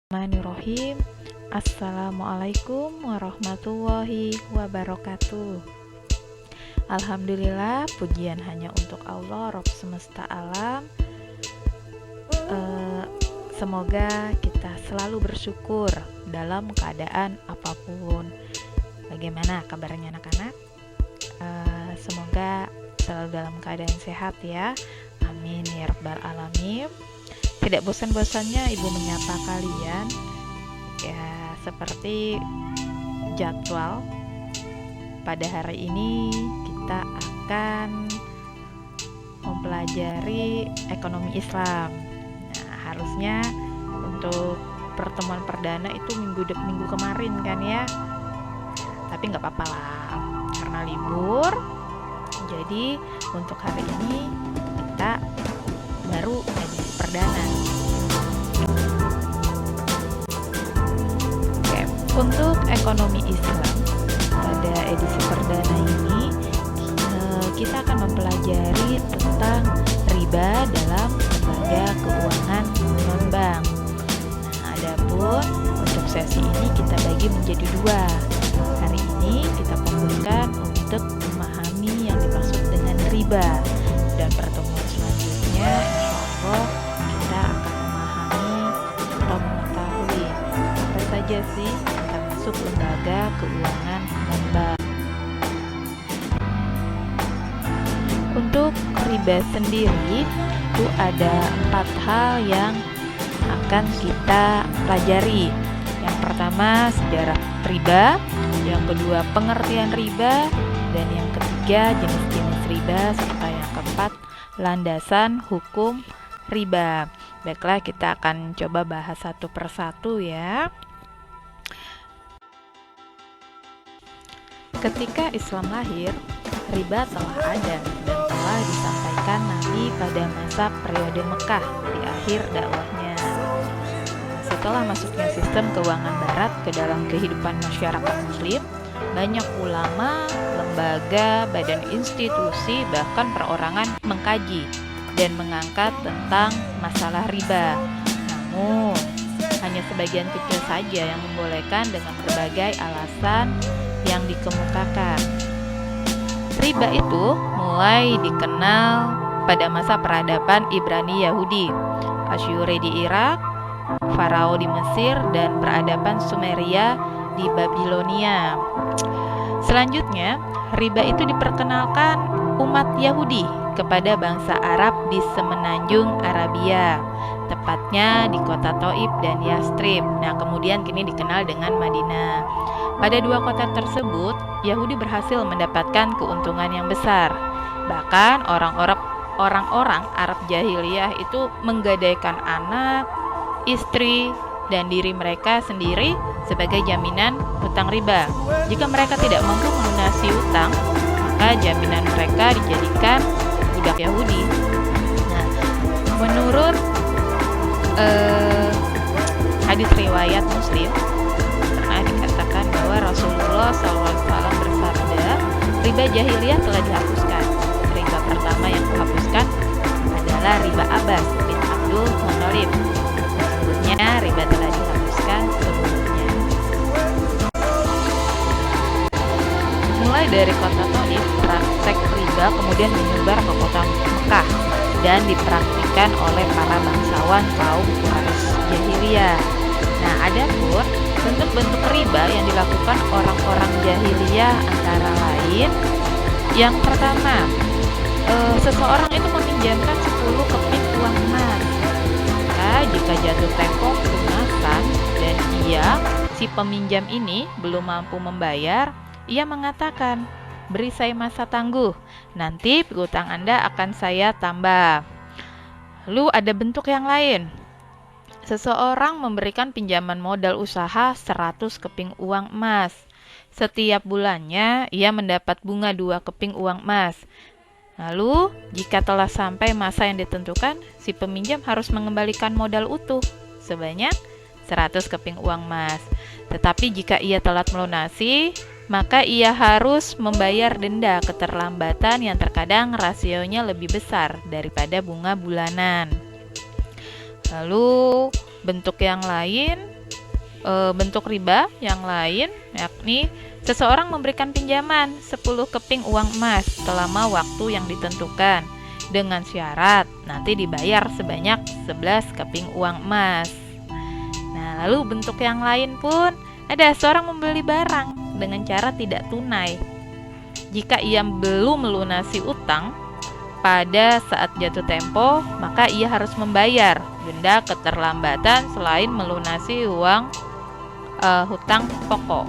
Bismillahirrahmanirrahim. Assalamualaikum warahmatullahi wabarakatuh. Alhamdulillah, pujian hanya untuk Allah, Rabb semesta alam. Semoga kita selalu bersyukur dalam keadaan apapun. Bagaimana kabarnya anak-anak? Semoga selalu dalam keadaan sehat ya. Amin ya rabbal alamin. Tidak bosan-bosannya Ibu menyapa kalian ya, seperti jadwal pada hari ini kita akan mempelajari ekonomi Islam. Nah, harusnya untuk pertemuan perdana itu minggu kemarin kan ya, tapi nggak apa-apa lah karena libur. Jadi untuk hari ini kita baru edisi perdana. Oke, untuk ekonomi Islam pada edisi perdana ini kita akan mempelajari tentang riba dalam lembaga keuangan non-bank. Nah, adapun untuk sesi ini kita bagi menjadi dua. Hari ini kita fokuskan untuk memahami yang dimaksud dengan riba, dan pertemuan selanjutnya insya Allah kita akan memahami atau mengetahui apa saja sih termasuk lembaga keuangan non-bank. Untuk riba sendiri itu ada 4 hal yang akan kita pelajari. Yang pertama sejarah riba, yang kedua pengertian riba, dan yang ketiga jenis-jenis riba, serta yang keempat landasan hukum riba. Baiklah, kita akan coba bahas satu persatu ya. Ketika Islam lahir, riba telah ada dan telah disampaikan Nabi pada masa periode Mekah di akhir dakwahnya. Setelah masuknya sistem keuangan barat ke dalam kehidupan masyarakat muslim, banyak ulama, lembaga, badan institusi, bahkan perorangan mengkaji dan mengangkat tentang masalah riba. Namun, hanya sebagian kecil saja yang membolehkan dengan berbagai alasan yang dikemukakan. Riba itu mulai dikenal pada masa peradaban Ibrani Yahudi, Asyuri di Irak, Farao di Mesir, dan peradaban Sumeria di Babilonia. Selanjutnya, riba itu diperkenalkan umat Yahudi kepada bangsa Arab di semenanjung Arabia, tepatnya di kota Thaif dan Yastrib. Nah, kemudian kini dikenal dengan Madinah. Pada dua kota tersebut, Yahudi berhasil mendapatkan keuntungan yang besar. Bahkan orang-orang Arab jahiliyah itu menggadaikan anak, istri, dan diri mereka sendiri sebagai jaminan hutang riba. Jika mereka tidak mampu melunasi hutang, maka jaminan mereka dijadikan budak Yahudi. Nah, menurut hadis riwayat Muslim, pernah dikatakan bahwa Rasulullah SAW bersabda, riba jahiliyah telah dihapuskan. Riba pertama yang dihapuskan adalah riba Abbas bin Abdul Muthalib. Sesungguhnya riba telah dihapuskan sebelumnya. Mulai dari kota Thaif, praktek riba kemudian menyebar ke kota Mekah dan dipraktikkan oleh para bangsawan kaum Quraisy jahiliyah. Nah, adapun bentuk-bentuk riba yang dilakukan orang-orang jahiliyah antara lain, yang pertama, seseorang itu meminjamkan 10 keping uang emas. Jika jatuh tempo pelunasan dan si peminjam ini belum mampu membayar, ia mengatakan, "Beri saya masa tangguh, nanti piutang Anda akan saya tambah." Lalu ada bentuk yang lain. Seseorang memberikan pinjaman modal usaha 100 keping uang emas. Setiap bulannya ia mendapat bunga 2 keping uang emas. Lalu, jika telah sampai masa yang ditentukan, si peminjam harus mengembalikan modal utuh sebanyak 100 keping uang emas. Tetapi jika ia telat melunasi, maka ia harus membayar denda keterlambatan yang terkadang rasionya lebih besar daripada bunga bulanan. Lalu, bentuk yang lain bentuk riba yang lain, yakni seseorang memberikan pinjaman 10 keping uang emas selama waktu yang ditentukan dengan syarat nanti dibayar sebanyak 11 keping uang emas. Nah, lalu bentuk yang lain pun ada seorang membeli barang dengan cara tidak tunai. Jika ia belum melunasi utang pada saat jatuh tempo, maka ia harus membayar denda keterlambatan selain melunasi uang hutang pokok.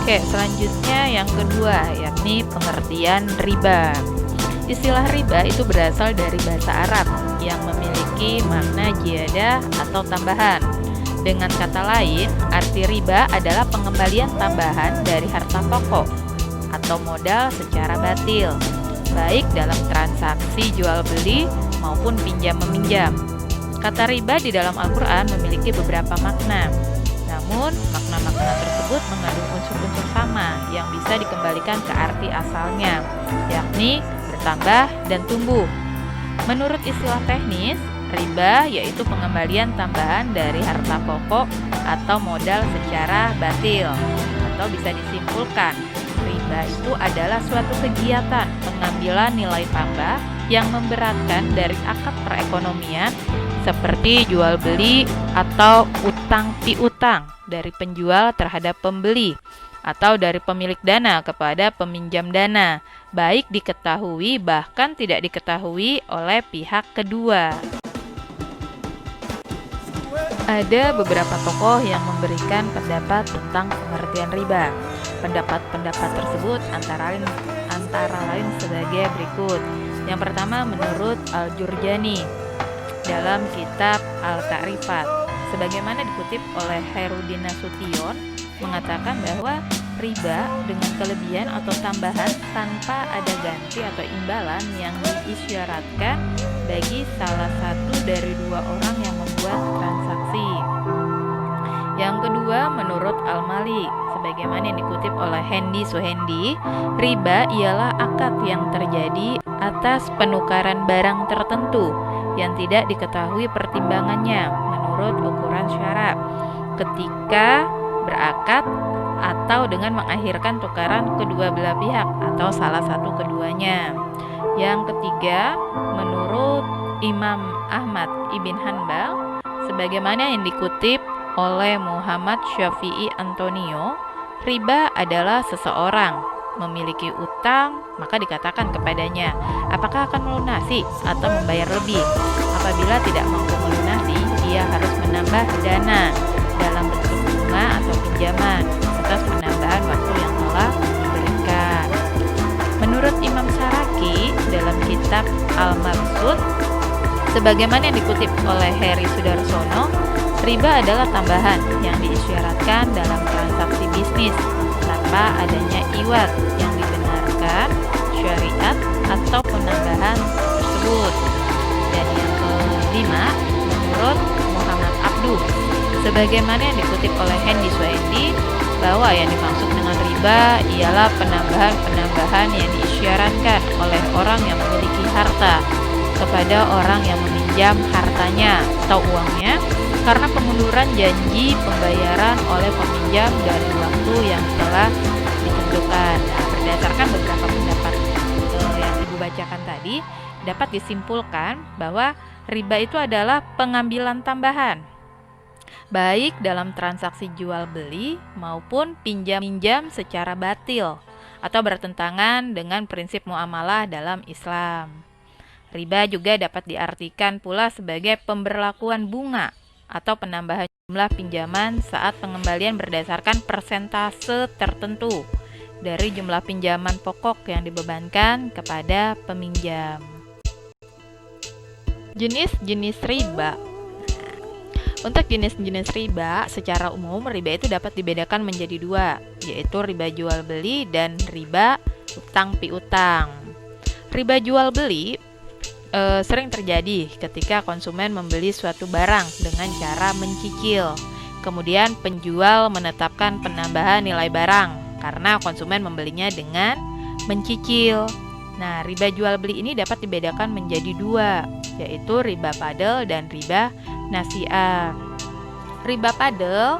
Oke, selanjutnya yang kedua, yakni pengertian riba. Istilah riba itu berasal dari bahasa Arab yang memiliki makna ziyadah atau tambahan. Dengan kata lain, arti riba adalah pengembalian tambahan dari harta pokok atau modal secara batil, baik dalam transaksi jual beli maupun pinjam meminjam. Kata riba di dalam Al-Quran memiliki beberapa makna. Namun, makna-makna tersebut mengandung unsur-unsur sama yang bisa dikembalikan ke arti asalnya, yakni bertambah dan tumbuh. Menurut istilah teknis, riba yaitu pengembalian tambahan dari harta pokok atau modal secara batil. Atau bisa disimpulkan, riba itu adalah suatu kegiatan pengambilan nilai tambah yang memberatkan dari akad perekonomian seperti jual beli atau utang piutang dari penjual terhadap pembeli atau dari pemilik dana kepada peminjam dana, baik diketahui bahkan tidak diketahui oleh pihak kedua. Ada beberapa tokoh yang memberikan pendapat tentang pengertian riba. Pendapat-pendapat tersebut antara lain sebagai berikut. Yang pertama menurut Al-Jurjani dalam kitab Al-Ta'rifat, sebagaimana dikutip oleh Khairuddin Nasution, mengatakan bahwa riba dengan kelebihan atau tambahan tanpa ada ganti atau imbalan yang diisyaratkan bagi salah satu dari dua orang yang membuat transaksi. Yang kedua menurut Al-Malik, sebagaimana yang dikutip oleh Hendi Suhendi, riba ialah akad yang terjadi atas penukaran barang tertentu yang tidak diketahui pertimbangannya menurut ukuran syara ketika berakad atau dengan mengakhirkan tukaran kedua belah pihak atau salah satu keduanya. Yang ketiga, menurut Imam Ahmad ibn Hanbal, sebagaimana yang dikutip oleh Muhammad Syafi'i Antonio, riba adalah seseorang memiliki utang, maka dikatakan kepadanya, apakah akan melunasi atau membayar lebih? Apabila tidak mampu melunasi, ia harus menambah dana dalam bentuk bunga atau pinjaman atas penambahan waktu yang telah diberikan. Menurut Imam Syaraki dalam kitab Al-Mabsut, sebagaimana yang dikutip oleh Heri Sudarsono, riba adalah tambahan yang diisyaratkan dalam transaksi bisnis tanpa adanya iwat yang dibenarkan syariat atau penambahan tersebut. Dan yang kelima, menurut Muhammad Abduh, sebagaimana yang dikutip oleh Hendi Suhendi, bahwa yang dimaksud dengan riba ialah penambahan-penambahan yang diisyaratkan oleh orang yang memiliki harta kepada orang yang meminjam hartanya atau uangnya karena pengunduran janji pembayaran oleh peminjam dari waktu yang telah ditentukan. Nah, berdasarkan beberapa pendapat yang Ibu bacakan tadi, dapat disimpulkan bahwa riba itu adalah pengambilan tambahan, baik dalam transaksi jual beli maupun pinjam-minjam secara batil atau bertentangan dengan prinsip muamalah dalam Islam. Riba juga dapat diartikan pula sebagai pemberlakuan bunga atau penambahan jumlah pinjaman saat pengembalian berdasarkan persentase tertentu dari jumlah pinjaman pokok yang dibebankan kepada peminjam. Jenis-jenis riba. Untuk jenis-jenis riba, secara umum riba itu dapat dibedakan menjadi dua, yaitu riba jual beli dan riba utang piutang. Riba jual beli sering terjadi ketika konsumen membeli suatu barang dengan cara mencicil. Kemudian penjual menetapkan penambahan nilai barang karena konsumen membelinya dengan mencicil. Nah, riba jual beli ini dapat dibedakan menjadi dua, yaitu riba fadl dan riba nasi'ah. Riba padel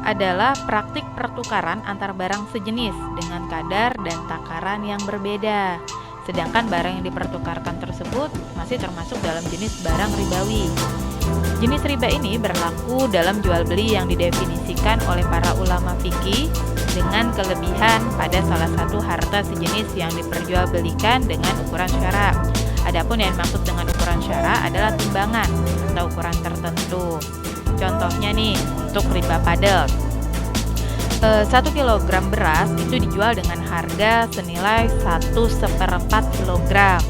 adalah praktik pertukaran antar barang sejenis dengan kadar dan takaran yang berbeda. Sedangkan barang yang dipertukarkan tersebut masih termasuk dalam jenis barang ribawi. Jenis riba ini berlaku dalam jual beli yang didefinisikan oleh para ulama fikih dengan kelebihan pada salah satu harta sejenis yang diperjualbelikan dengan ukuran syara. Adapun yang dimaksud dengan ukuran syara adalah timbangan atau ukuran tertentu. Contohnya nih, untuk riba padel, 1 kilogram beras itu dijual dengan harga senilai 1/4 kilogram.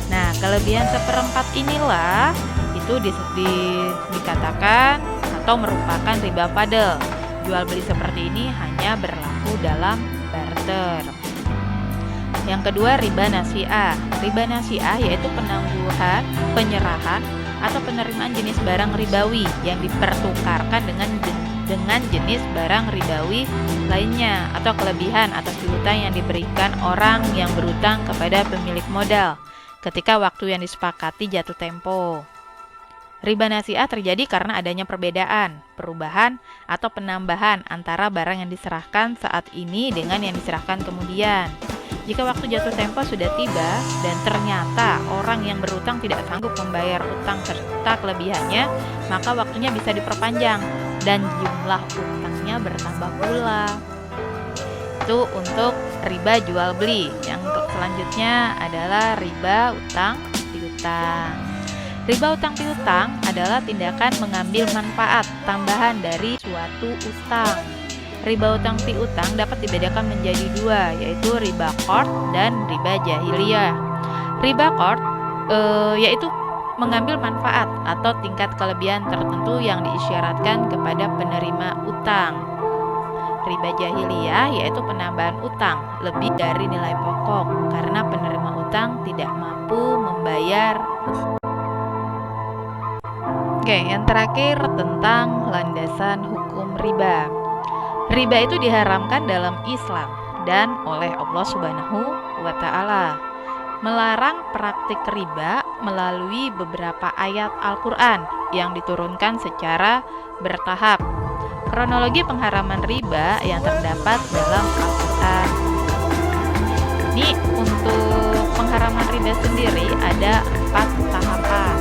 Nah, kelebihan 1/4 inilah itu dikatakan atau merupakan riba padel. Jual beli seperti ini hanya berlaku dalam barter. Yang kedua, riba nasi'ah. Riba nasi'ah yaitu penangguhan, penyerahan, atau penerimaan jenis barang ribawi yang dipertukarkan dengan jenis barang ribawi lainnya atau kelebihan atas piutang yang diberikan orang yang berutang kepada pemilik modal ketika waktu yang disepakati jatuh tempo. Riba nasi'ah terjadi karena adanya perbedaan, perubahan, atau penambahan antara barang yang diserahkan saat ini dengan yang diserahkan kemudian. Jika waktu jatuh tempo sudah tiba dan ternyata orang yang berutang tidak sanggup membayar utang serta kelebihannya, maka waktunya bisa diperpanjang dan jumlah utangnya bertambah pula. Itu untuk riba jual beli. Yang selanjutnya adalah riba utang piutang. Riba utang piutang adalah tindakan mengambil manfaat tambahan dari suatu utang. Riba utang piutang dapat dibedakan menjadi dua, yaitu riba qard dan riba jahiliyah. Riba qard yaitu mengambil manfaat atau tingkat kelebihan tertentu yang diisyaratkan kepada penerima utang. Riba jahiliyah yaitu penambahan utang lebih dari nilai pokok karena penerima utang tidak mampu membayar. Oke, yang terakhir tentang landasan hukum riba. Riba itu diharamkan dalam Islam dan oleh Allah Subhanahu wa Ta'ala. Melarang praktik riba melalui beberapa ayat Al-Quran yang diturunkan secara bertahap. Kronologi pengharaman riba yang terdapat dalam Al-Quran. Ini untuk pengharaman riba sendiri ada 4 tahapan.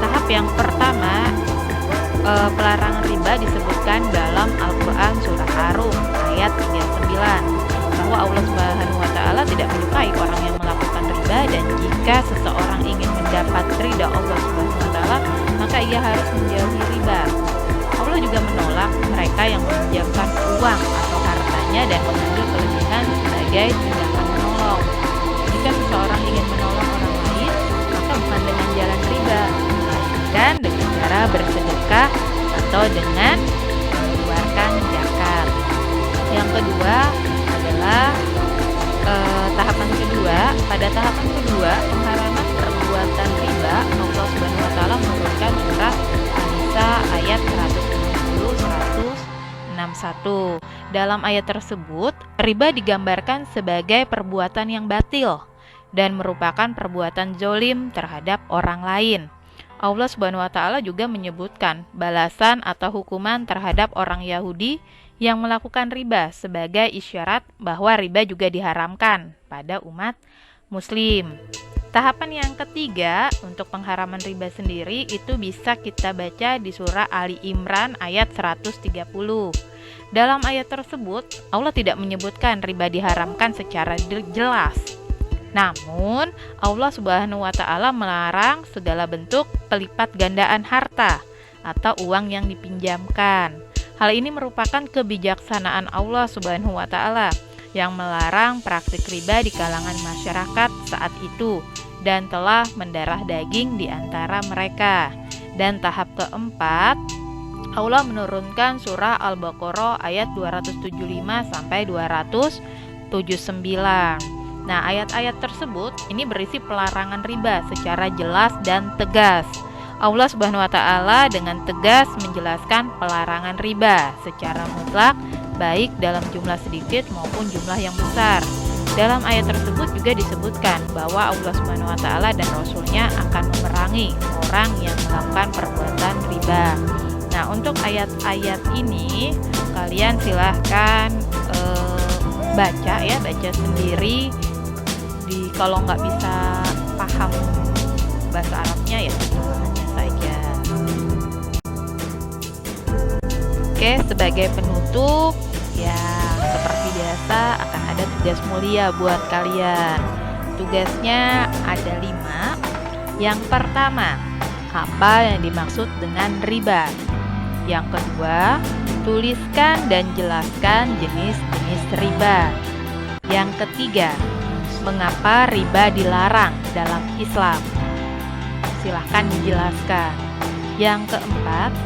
Tahap yang pertama, pelarangan riba disebutkan dalam Al-Quran surah Ar-Rum ayat 39 bahwa Allah Subhanahu wa Ta'ala tidak menyukai orang yang melakukan riba, dan jika seseorang ingin mendapat ridha Allah Subhanahu wa Ta'ala maka ia harus menjauhi riba. Allah juga menolak mereka yang meminjamkan uang atau hartanya dan mengambil kelebihan sebagai tindakan menolong. Jika seseorang ingin menolong orang lain maka bukan dengan jalan riba, melainkan dengan cara bersedekah atau dengan mengeluarkan zakat. Yang kedua adalah tahapan kedua. Pada tahapan kedua, pengharaman perbuatan riba, Allah Subhanahu wa Ta'ala menurunkan surah An-Nisa ayat 160-161. Dalam ayat tersebut, riba digambarkan sebagai perbuatan yang batil dan merupakan perbuatan zolim terhadap orang lain. Allah Subhanahu wa Ta'ala juga menyebutkan balasan atau hukuman terhadap orang Yahudi yang melakukan riba sebagai isyarat bahwa riba juga diharamkan pada umat Muslim. Tahapan yang ketiga untuk pengharaman riba sendiri itu bisa kita baca di surah Ali Imran ayat 130. Dalam ayat tersebut, Allah tidak menyebutkan riba diharamkan secara jelas. Namun, Allah Subhanahu wa Ta'ala melarang segala bentuk pelipat gandaan harta atau uang yang dipinjamkan. Hal ini merupakan kebijaksanaan Allah Subhanahu wa Ta'ala yang melarang praktik riba di kalangan masyarakat saat itu dan telah mendarah daging di antara mereka. Dan tahap keempat, Allah menurunkan surah Al-Baqarah ayat 275 sampai 279. Nah, ayat-ayat tersebut ini berisi pelarangan riba secara jelas dan tegas. Allah Subhanahu wa Ta'ala dengan tegas menjelaskan pelarangan riba secara mutlak, baik dalam jumlah sedikit maupun jumlah yang besar. Dalam ayat tersebut juga disebutkan bahwa Allah Subhanahu wa Ta'ala dan Rasul-Nya akan memerangi orang yang melakukan perbuatan riba. Nah, untuk ayat-ayat ini kalian silahkan baca ya, baca sendiri. Kalau nggak bisa paham bahasa Arabnya ya terjemahannya saja. Oke, sebagai penutup ya seperti biasa akan ada tugas mulia buat kalian. Tugasnya ada 5. Yang pertama, apa yang dimaksud dengan riba? Yang kedua, tuliskan dan jelaskan jenis-jenis riba. Yang ketiga, mengapa riba dilarang dalam Islam? Silahkan dijelaskan. Yang keempat,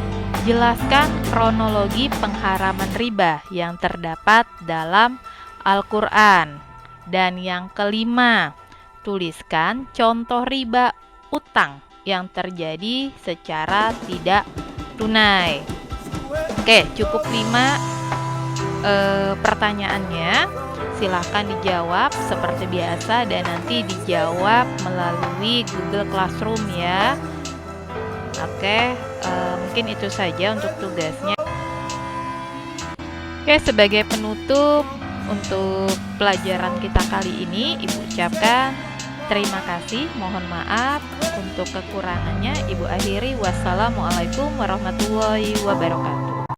jelaskan kronologi pengharaman riba yang terdapat dalam Al-Quran. Dan yang kelima, tuliskan contoh riba utang yang terjadi secara tidak tunai. Oke, cukup 5 pertanyaannya. Silahkan dijawab seperti biasa dan nanti dijawab melalui Google Classroom ya. Oke, mungkin itu saja untuk tugasnya. Oke, sebagai penutup untuk pelajaran kita kali ini, Ibu ucapkan terima kasih, mohon maaf untuk kekurangannya. Ibu akhiri, wassalamualaikum warahmatullahi wabarakatuh.